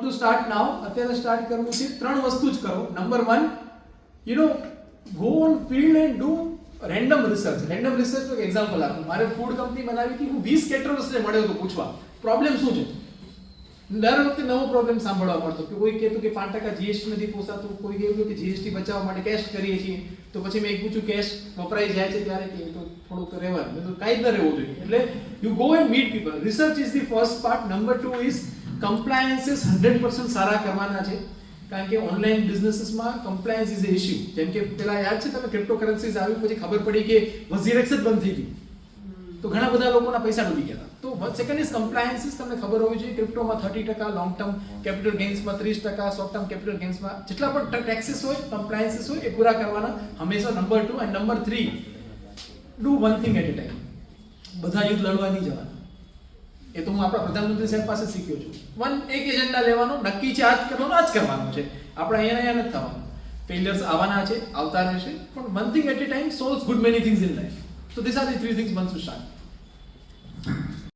to start now. અત્યારે start કરવું છે ત્રણ વસ્તુ જ કરો. Number 1, you know, go on field and do random research. Random research નું એક્ઝામ્પલ આપું. મારે ફૂડ કંપની બનાવી હતી, હું 20 કેટરર્સને મળ્યો હતો પૂછવા પ્રોબ્લેમ શું છે. દર વખતે નવો પ્રોબ્લેમ સાંભળવા મળતો કે કોઈ કહેતું કે 5% જીએસટી નથી પોસાતું, કોઈ કહેતું કે જીએસટી બચાવવા માટે કેશ કરીએ છીએ. તો પછી મેં એક પૂછ્યું કેશ વપરાઈ જાય છે ત્યારે કે તો થોડુંક રહેવાનું, મેં તો કાંઈ જ ન રહેવું જોઈએ. એટલે you go and meet people. Research is the first part. Number 2 is compliances 100% સારા કરવાના છે, કારણ કે ઓનલાઈન બિઝનેસીસમાં કમ્પ્લાયન્સ ઇઝ અ ઇશ્યુ. જેમ કે પેલા યાદ છે તમે ક્રિપ્ટોકરન્સીઝ આવી પછી ખબર પડી કે વઝીરેક્સ જ બંધ થઈ ગયું, તો ઘણા બધા લોકોના પૈસા ડૂબી ગયા હતા. તો સેકન્ડ ઇઝ કમ્પ્લાયન્સીસ. તમને ખબર હોવી જોઈએ ક્રિપ્ટોમાં 30%, લોંગ ટર્મ કેપિટલ ગેઇન્સમાં 30%, શોર્ટ ટર્મ કેપિટલ ગેઇન્સમાં જેટલા પણ ટેક્સીસ હોય, કમ્પ્લાયન્સીસ હોય એ પૂરા કરવાના હંમેશા. Number 2 and number 3, do one thing at a time. બધા યુદ્ધ લડવા નહીં જવાના. એ તો હું આપણા પ્રધાનમંત્રી સાહેબ પાસે શીખ્યો છું. એક એજન્ડા લેવાનો, નક્કી છે આજ કરવાનો, આજ કરવાનું છે. આપણે અહીંયા નથી થવાનું. ફેલિયર્સ આવવાના છે, આવતા રહેશે, પણ one thing at a time solves good many things in life. So this are the 3 things once you start.